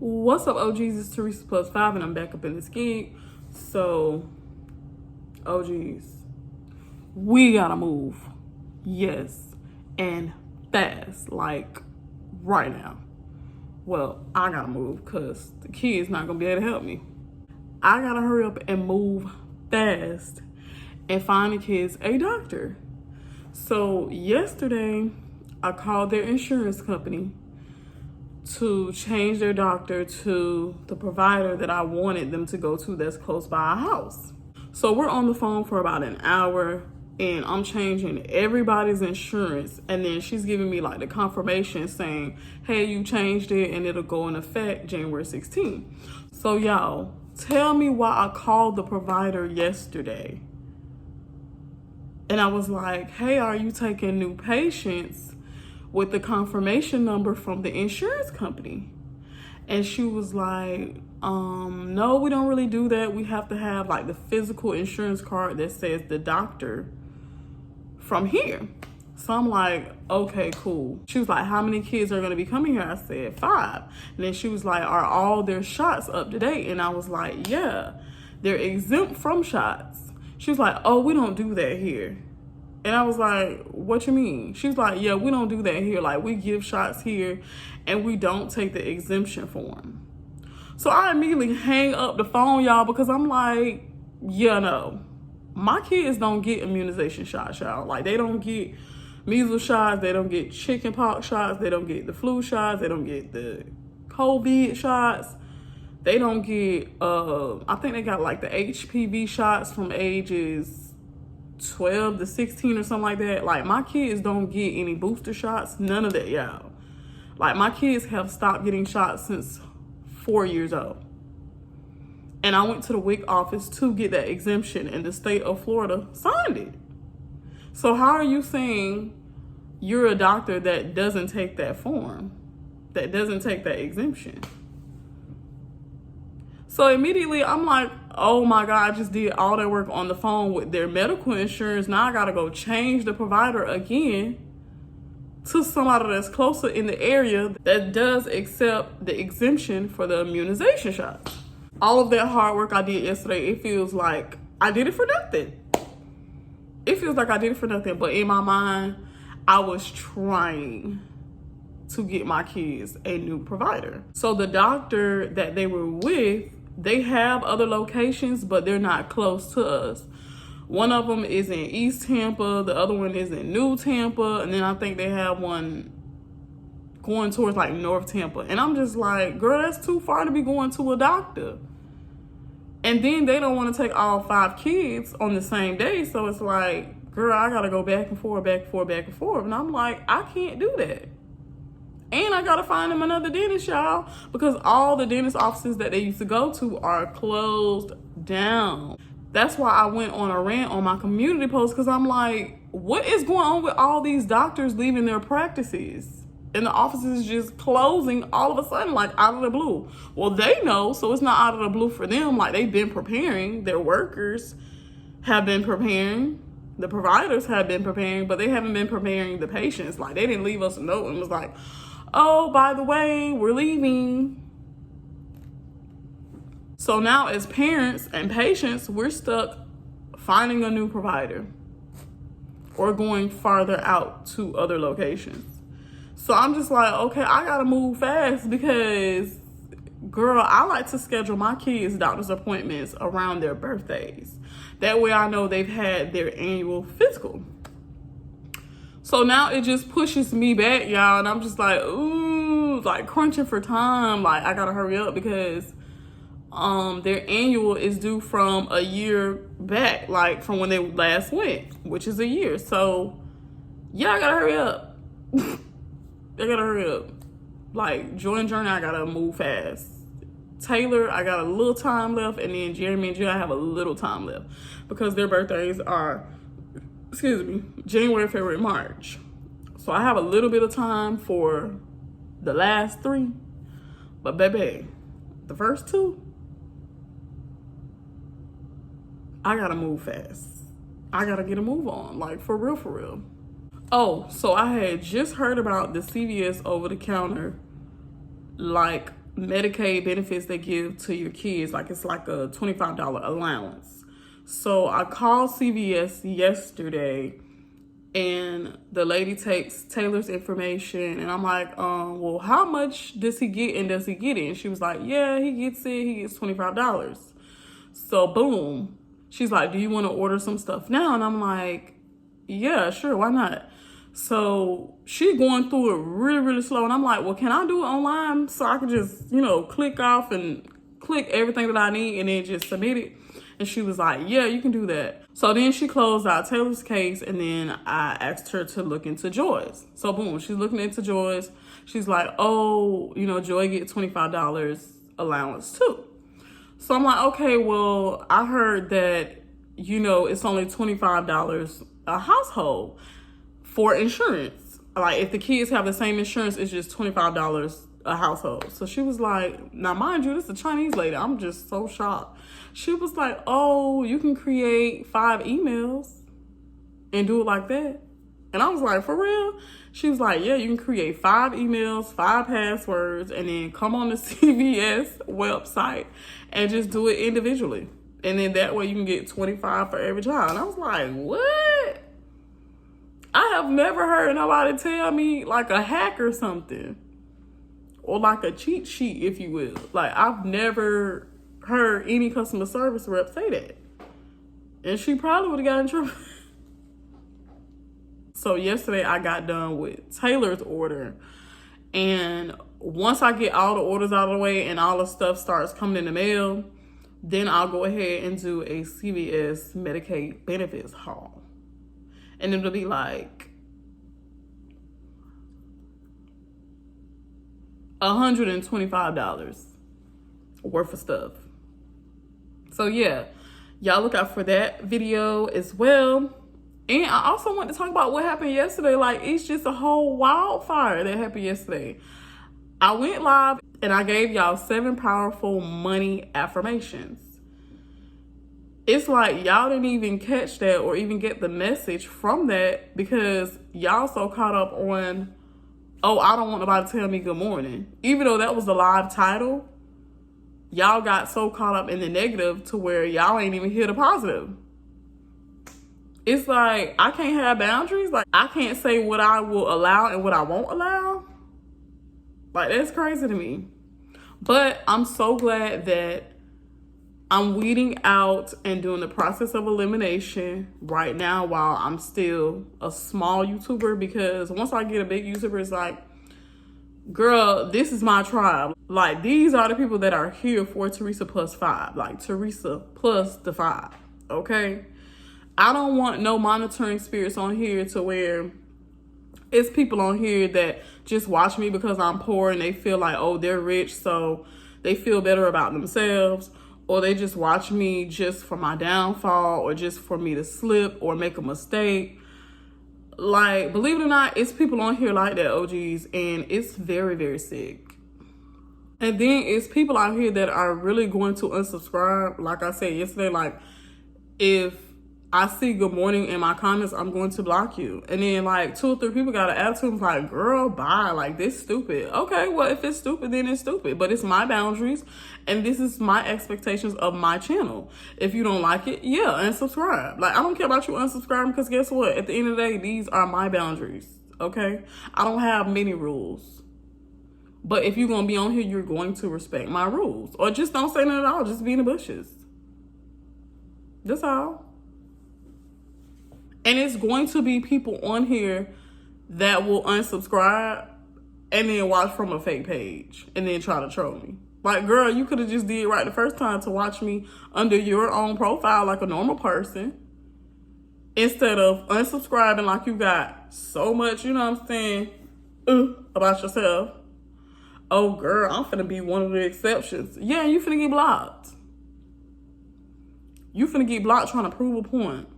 What's up, OGs? It's Teresa Plus 5, and I'm back up in this gig. So, OGs, we gotta move. Yes, and fast, like right now. Well, I gotta move because the kid's not gonna be able to help me. I gotta hurry up and move fast and find the kids a doctor. So, yesterday, I called their insurance company to change their doctor to the provider that I wanted them to go to that's close by our house. So we're on the phone for about an hour and I'm changing everybody's insurance, and then she's giving me like the confirmation saying, hey, you changed it and it'll go in effect January 16th. So y'all, tell me why I called the provider yesterday. And I was like, hey, are you taking new patients with the confirmation number from the insurance company? And she was like, no, we don't really do that. We have to have like the physical insurance card that says the doctor from here. So I'm like, okay, cool. She was like, how many kids are gonna be coming here? I said 5. And then she was like, are all their shots up to date? And I was like, yeah, they're exempt from shots. She was like, oh, we don't do that here. And I was like, what you mean? She was like, yeah, we don't do that here. Like, we give shots here and we don't take the exemption form. So I immediately hang up the phone, y'all, because I'm like, yeah, no. My kids don't get immunization shots, y'all. Like, they don't get measles shots. They don't get chicken pox shots. They don't get the flu shots. They don't get the COVID shots. They don't get, I think they got like the HPV shots from ages 12 to 16 or something like that. Like, my kids don't get any booster shots, none of that, y'all. Like, my kids have stopped getting shots since 4 years old. And I went to the WIC office to get that exemption, and the state of Florida signed it. So how are you saying you're a doctor that doesn't take that form, that doesn't take that exemption? So immediately I'm like, oh my God, I just did all that work on the phone with their medical insurance. Now I gotta go change the provider again to somebody that's closer in the area that does accept the exemption for the immunization shots. All of that hard work I did yesterday, it feels like I did it for nothing. It feels like I did it for nothing, but in my mind, I was trying to get my kids a new provider. So the doctor that they were with, they have other locations, but they're not close to us. One of them is in East Tampa, the other one is in New Tampa, and then I think they have one going towards like North Tampa. And I'm just like, girl, that's too far to be going to a doctor. And then they don't want to take all 5 kids on the same day. So it's like, girl, I gotta go back and forth, back and forth, back and forth. And I'm like, I can't do that. And I gotta find them another dentist, y'all, because all the dentist offices that they used to go to are closed down. That's why I went on a rant on my community post, because I'm like, what is going on with all these doctors leaving their practices and the offices just closing all of a sudden, like out of the blue? Well, they know, so it's not out of the blue for them. Like, they've been preparing. Their workers have been preparing. The providers have been preparing, but they haven't been preparing the patients. Like, they didn't leave us a note and was like, oh, by the way, we're leaving. So now as parents and patients, we're stuck finding a new provider or going farther out to other locations. So I'm just like, okay, I gotta move fast because, girl, I like to schedule my kids' doctor's appointments around their birthdays. That way I know they've had their annual physical. So now it just pushes me back, y'all, and I'm just like, ooh, like crunching for time. Like, I gotta hurry up because their annual is due from a year back, like from when they last went, which is a year. So yeah, I gotta hurry up. I gotta hurry up. Like, Joy and Journey, I gotta move fast. Taylor, I got a little time left, and then Jeremy and Jill, I have a little time left because their birthdays are, January, February, March. So I have a little bit of time for the last 3. But baby, the first 2, I gotta move fast. I gotta get a move on, like for real, for real. Oh, so I had just heard about the CVS over-the-counter like Medicaid benefits they give to your kids. Like it's like a $25 allowance. So I called CVS yesterday, and the lady takes Taylor's information, and I'm like, well, how much does he get, and does he get it? And she was like, yeah, he gets $25. So boom, she's like, do you want to order some stuff now? And I'm like, yeah, sure, why not? So she's going through it really, really slow, and I'm like, well, can I do it online so I can just, click off and click everything that I need and then just submit it? And she was like, yeah, you can do that. So then she closed out Taylor's case, and then I asked her to look into Joy's. So boom, she's looking into Joy's. She's like, oh, Joy get $25 allowance too. So I'm like, okay, well, I heard that, it's only $25 a household for insurance. Like if the kids have the same insurance, it's just $25 a household. So she was like, now mind you, this is a Chinese lady. I'm just so shocked. She was like, oh, you can create 5 emails and do it like that. And I was like, for real? She was like, yeah, you can create 5 emails, 5 passwords, and then come on the CVS website and just do it individually. And then that way you can get $25 for every child. And I was like, what? I have never heard nobody tell me like a hack or something. Or like a cheat sheet, if you will. Like, I've never heard any customer service rep say that. And she probably would have got in trouble. So yesterday I got done with Taylor's order. And once I get all the orders out of the way and all the stuff starts coming in the mail, then I'll go ahead and do a CVS Medicaid benefits haul. And it'll be like $125 worth of stuff. So yeah, y'all look out for that video as well. And I also want to talk about what happened yesterday. Like, it's just a whole wildfire that happened yesterday. I went live and I gave y'all 7 powerful money affirmations. It's like y'all didn't even catch that or even get the message from that because y'all so caught up on, oh, I don't want nobody to tell me good morning. Even though that was the live title, y'all got so caught up in the negative to where y'all ain't even hear the positive. It's like, I can't have boundaries. Like, I can't say what I will allow and what I won't allow. Like, that's crazy to me. But I'm so glad that I'm weeding out and doing the process of elimination right now while I'm still a small YouTuber, because once I get a big YouTuber, it's like, girl, this is my tribe. Like, these are the people that are here for Teresa plus 5. Like, Teresa plus the 5, okay? I don't want no monitoring spirits on here to where it's people on here that just watch me because I'm poor and they feel like, oh, they're rich, so they feel better about themselves. Or they just watch me just for my downfall or just for me to slip or make a mistake. Like, believe it or not, it's people on here like that, OGs, and it's very, very sick. And then it's people out here that are really going to unsubscribe. Like I said yesterday, like, if I see good morning in my comments, I'm going to block you. And then like 2 or 3 people got an attitude like, girl, bye. Like, this stupid. Okay, well, if it's stupid, then it's stupid. But it's my boundaries. And this is my expectations of my channel. If you don't like it, yeah, unsubscribe. Like, I don't care about you unsubscribing because guess what? At the end of the day, these are my boundaries. Okay? I don't have many rules. But if you're going to be on here, you're going to respect my rules. Or just don't say nothing at all. Just be in the bushes. That's all. And it's going to be people on here that will unsubscribe and then watch from a fake page and then try to troll me. Like, girl, you could have just did right the first time to watch me under your own profile like a normal person instead of unsubscribing like you got so much, you know what I'm saying, about yourself. Oh, girl, I'm finna be one of the exceptions. Yeah, you finna get blocked. You finna get blocked trying to prove a point.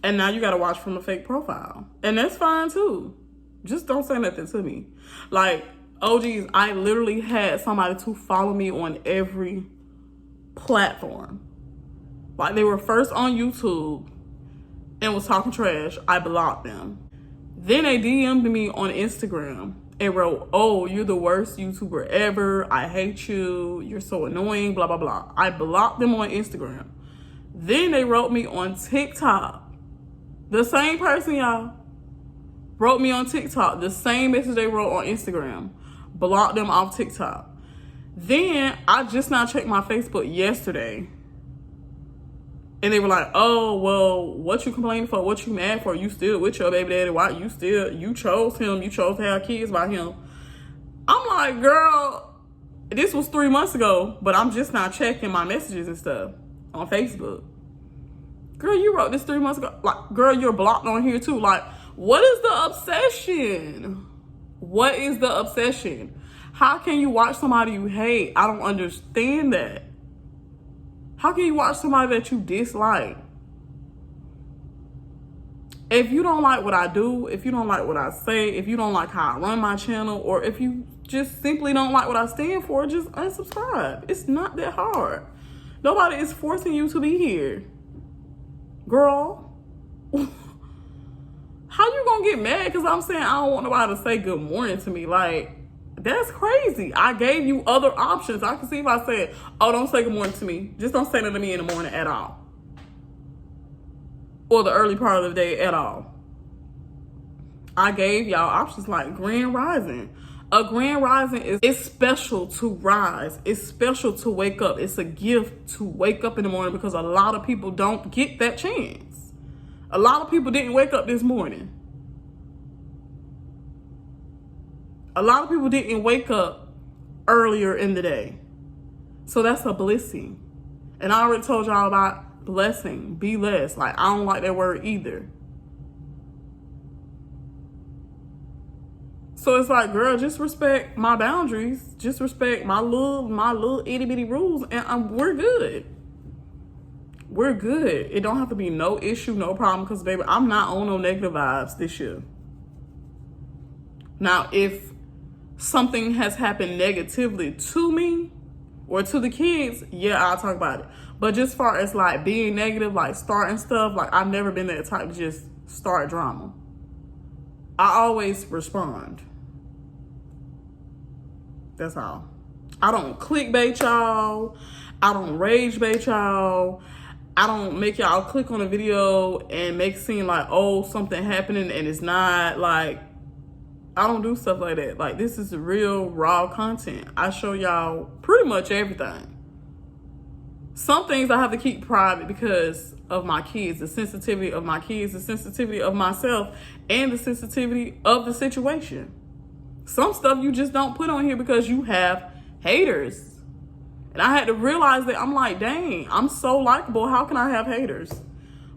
And now you gotta watch from a fake profile. And that's fine too. Just don't say nothing to me. Like, OGs, I literally had somebody to follow me on every platform. Like, they were first on YouTube and was talking trash. I blocked them. Then they DM'd me on Instagram and wrote, "Oh, you're the worst YouTuber ever. I hate you. You're so annoying, blah, blah, blah." I blocked them on Instagram. Then they wrote me on TikTok. The same person, y'all, wrote me on TikTok. The same message they wrote on Instagram. Blocked them off TikTok. Then I just now checked my Facebook yesterday. And they were like, "Oh, well, what you complaining for? What you mad for? You still with your baby daddy? Why you chose him? You chose to have kids by him." I'm like, girl, this was 3 months ago, but I'm just not checking my messages and stuff on Facebook. Girl, you wrote this 3 months ago. Like, girl, you're blocked on here too. Like, what is the obsession? What is the obsession? How can you watch somebody you hate? I don't understand that. How can you watch somebody that you dislike? If you don't like what I do, if you don't like what I say, if you don't like how I run my channel, or if you just simply don't like what I stand for, just unsubscribe. It's not that hard. Nobody is forcing you to be here. Girl, how you gonna get mad because I'm saying I don't want nobody to say good morning to me? Like, that's crazy. I gave you other options. I can see if I said, "Oh, don't say good morning to me. Just don't say that to me in the morning at all. Or the early part of the day at all." I gave y'all options like Grand Rising. A Grand Rising is special to rise. It's special to wake up. It's a gift to wake up in the morning because a lot of people don't get that chance. A lot of people didn't wake up this morning. A lot of people didn't wake up earlier in the day. So that's a blessing. And I already told y'all about blessing, be less. Like, I don't like that word either. So it's like, girl, just respect my boundaries. Just respect my little itty bitty rules, and we're good. We're good. It don't have to be no issue, no problem, because baby, I'm not on no negative vibes this year. Now, if something has happened negatively to me or to the kids, yeah, I'll talk about it. But just far as like being negative, like starting stuff, like I've never been that type to just start drama. I always respond. That's all. I don't clickbait y'all. I don't rage bait y'all. I don't make y'all click on a video and make it seem like, oh, something happening and it's not. Like, I don't do stuff like that. Like, this is real raw content. I show y'all pretty much everything. Some things I have to keep private because of my kids, the sensitivity of my kids, the sensitivity of myself, and the sensitivity of the situation. Some stuff you just don't put on here because you have haters. And I had to realize that. I'm like, dang, I'm so likable. How can I have haters?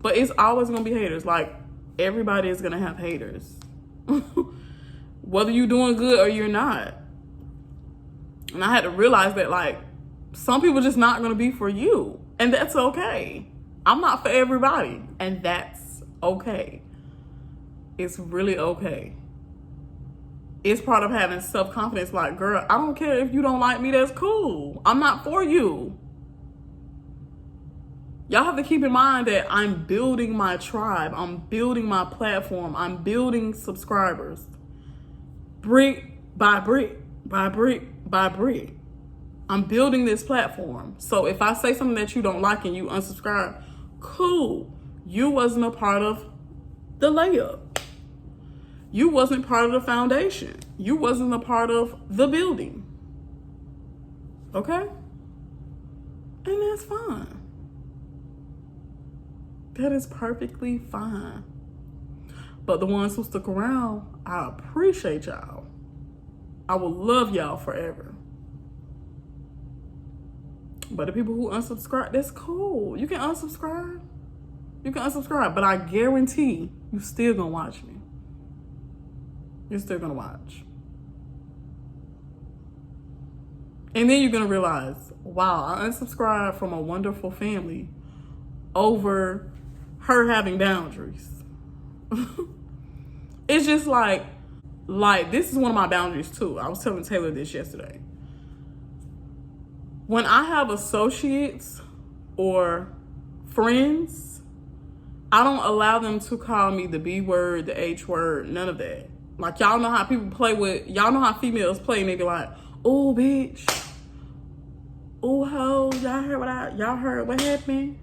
But it's always going to be haters. Like, everybody is going to have haters. Whether you're doing good or you're not. And I had to realize that, like, some people just not going to be for you. And that's okay. I'm not for everybody. And that's okay. It's really okay. It's part of having self-confidence. Like, girl, I don't care if you don't like me. That's cool. I'm not for you. Y'all have to keep in mind that I'm building my tribe. I'm building my platform. I'm building subscribers. Brick by brick, by brick, by brick. I'm building this platform. So if I say something that you don't like and you unsubscribe, cool. You wasn't a part of the layup. You wasn't part of the foundation. You wasn't a part of the building. Okay? And that's fine. That is perfectly fine. But the ones who stuck around, I appreciate y'all. I will love y'all forever. But the people who unsubscribe, that's cool. You can unsubscribe. You can unsubscribe. But I guarantee you still gonna watch me. You're still gonna watch. And then you're gonna realize, wow, I unsubscribed from a wonderful family over her having boundaries. It's just like this is one of my boundaries too. I was telling Taylor this yesterday. When I have associates or friends, I don't allow them to call me the B word, the H word, none of that. Like, y'all know how people play with, y'all know how females play, and they be like, oh, bitch. Oh, ho, y'all heard what happened?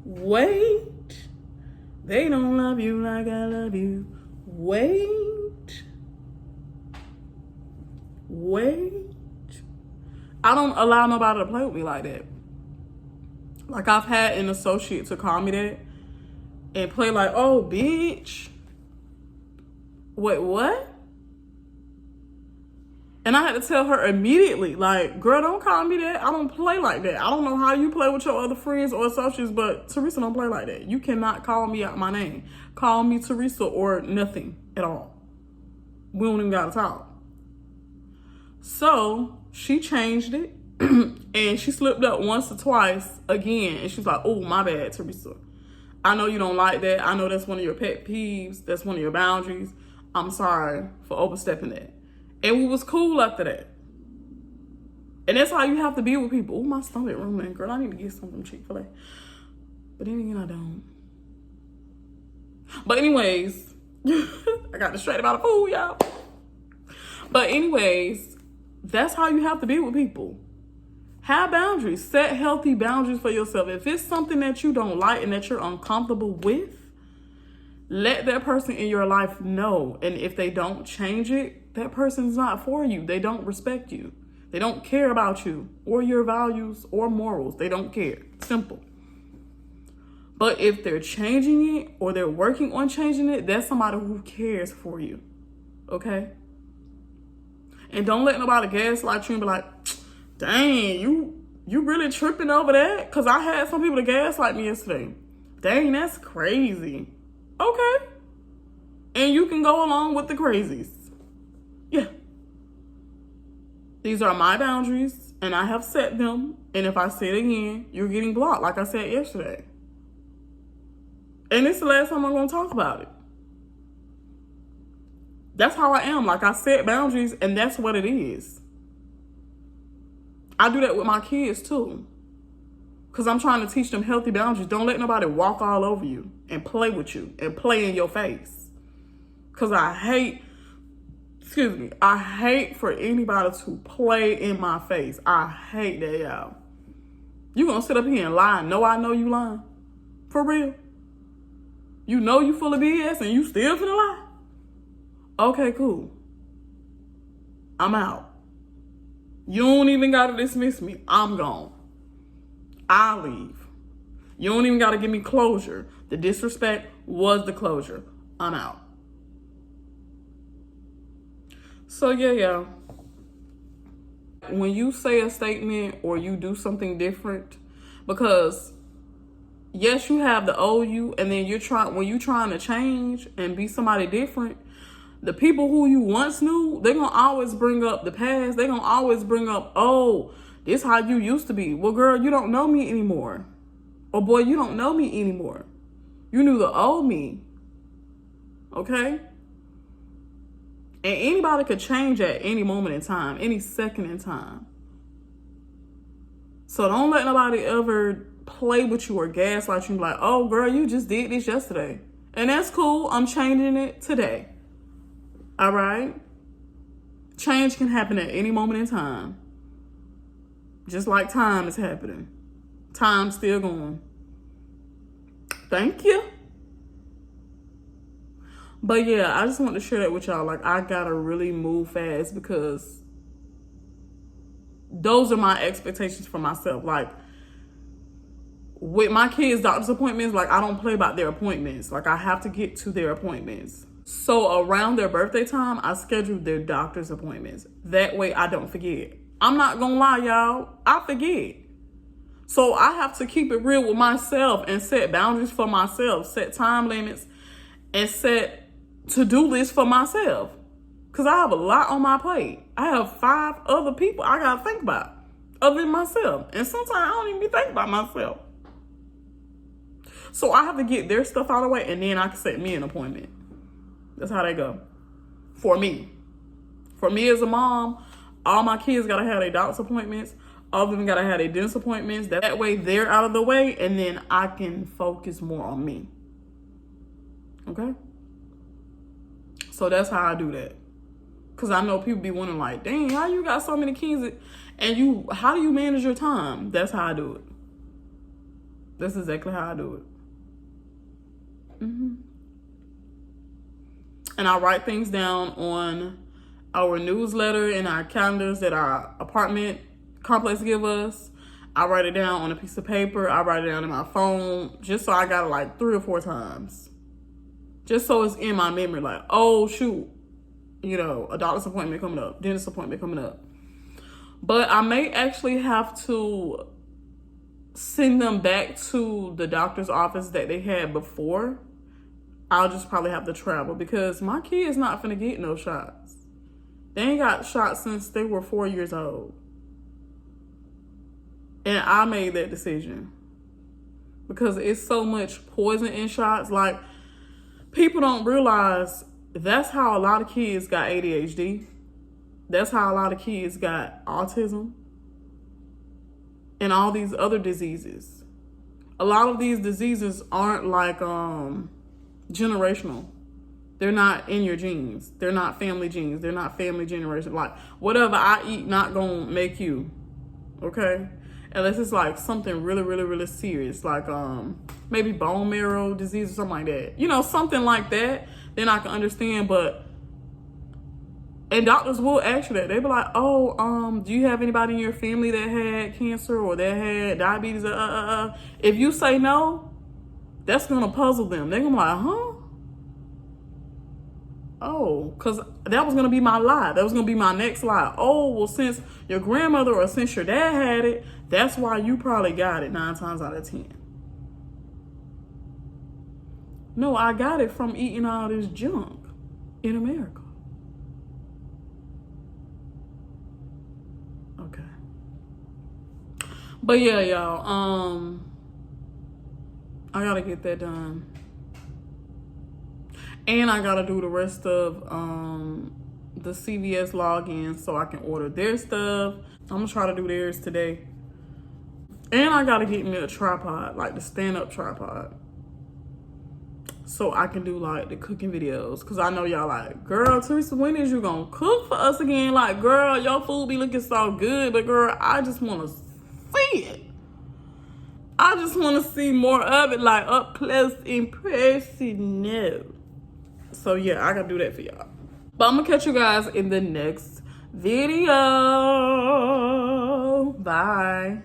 Wait. They don't love you like I love you. Wait. I don't allow nobody to play with me like that. Like, I've had an associate to call me that and play like, oh, bitch. Wait, what? And I had to tell her immediately, like, girl, don't call me that. I don't play like that. I don't know how you play with your other friends or associates, but Teresa don't play like that. You cannot call me out my name. Call me Teresa or nothing at all. We don't even gotta talk. So she changed it and she slipped up once or twice again. And she's like, oh, my bad, Teresa. I know you don't like that. I know that's one of your pet peeves. That's one of your boundaries. I'm sorry for overstepping that. And we was cool after that. And that's how you have to be with people. Oh, my stomach rumbling, girl. I need to get some from Chick-fil-A. But then again, I don't. But anyways, I got distracted by the food, y'all. But anyways, that's how you have to be with people. Have boundaries. Set healthy boundaries for yourself. If it's something that you don't like and that you're uncomfortable with, let that person in your life know. And if they don't change it, that person's not for you. They don't respect you. They don't care about you or your values or morals. They don't care. Simple. But if they're changing it or they're working on changing it, that's somebody who cares for you. Okay? And don't let nobody gaslight you and be like, dang, you really tripping over that? Because I had some people to gaslight me yesterday. Dang, that's crazy. Okay. And you can go along with the crazies. Yeah. These are my boundaries, and I have set them. And if I say it again, you're getting blocked, like I said yesterday. And this is the last time I'm going to talk about it. That's how I am. Like, I set boundaries, and that's what it is. I do that with my kids, too. Because I'm trying to teach them healthy boundaries. Don't let nobody walk all over you and play with you and play in your face. Because I hate for anybody to play in my face. I hate that, y'all. You gonna sit up here and lie and know I know you lying? For real? You know you full of BS and you still finna lie? Okay, cool. I'm out. You don't even gotta dismiss me. I'm gone. I leave. You don't even gotta give me closure. The disrespect was the closure. I'm out. So yeah. When you say a statement or you do something different, because yes, you have the old you, and then when you're trying to change and be somebody different, the people who you once knew, they're gonna always bring up the past. They're gonna always bring up, oh, this how you used to be. Well, girl, you don't know me anymore. Or boy, you don't know me anymore. You knew the old me. Okay? And anybody could change at any moment in time, any second in time. So don't let nobody ever play with you or gaslight you and be like, oh, girl, you just did this yesterday. And that's cool. I'm changing it today. All right? Change can happen at any moment in time. Just like time is happening. Time's still going. Thank you. But yeah, I just want to share that with y'all. Like, I gotta really move fast because those are my expectations for myself. Like, with my kids' doctor's appointments, like, I don't play about their appointments. Like, I have to get to their appointments. So around their birthday time, I schedule their doctor's appointments. That way I don't forget. I'm not gonna lie, y'all. I forget. So I have to keep it real with myself and set boundaries for myself, set time limits, and set to-do lists for myself. Because I have a lot on my plate. I have 5 other people I gotta think about other than myself. And sometimes I don't even be thinking about myself. So I have to get their stuff out of the way, and then I can set me an appointment. That's how they go. For me. For me as a mom, all my kids gotta have their doctor's appointments. All of them gotta have their dentist appointments. That way they're out of the way, and then I can focus more on me. Okay? So that's how I do that. Because I know people be wondering, like, dang, how you got so many kids? And how do you manage your time? That's how I do it. That's exactly how I do it. And I write things down on our newsletter and our calendars that our apartment complex give us. I write it down on a piece of paper. I write it down in my phone, just so I got it like 3 or 4 times. Just so it's in my memory, like, oh, shoot, you know, a doctor's appointment coming up, dentist appointment coming up. But I may actually have to send them back to the doctor's office that they had before. I'll just probably have to travel because my kid's not finna get no shots. They ain't got shots since they were 4 years old. And I made that decision because it's so much poison in shots. Like, people don't realize that's how a lot of kids got ADHD. That's how a lot of kids got autism and all these other diseases. A lot of these diseases aren't like generational. They're not in your genes. They're not family genes. They're not family generation. Like, whatever I eat not gonna make you, okay? Unless it's like something really, really, really serious, like maybe bone marrow disease or something like that. You know, something like that, then I can understand. And doctors will ask you that. They be like, oh, do you have anybody in your family that had cancer or that had diabetes? If you say no, that's gonna puzzle them. They're gonna be like, huh? Oh, because that was going to be my lie. That was going to be my next lie. Oh, well, since your grandmother or since your dad had it, that's why you probably got it 9 times out of 10. No, I got it from eating all this junk in America. Okay. But yeah, y'all, I got to get that done. And I gotta do the rest of the CVS login so I can order their stuff. I'm gonna try to do theirs today. And I gotta get me a tripod, like the stand-up tripod, so I can do like the cooking videos. Cause I know y'all like, girl, Teresa, when is you gonna cook for us again? Like, girl, your food be looking so good, but girl, I just wanna see it. I just wanna see more of it, like up close and personal. So yeah, I gotta do that for y'all. But I'm gonna catch you guys in the next video. Bye.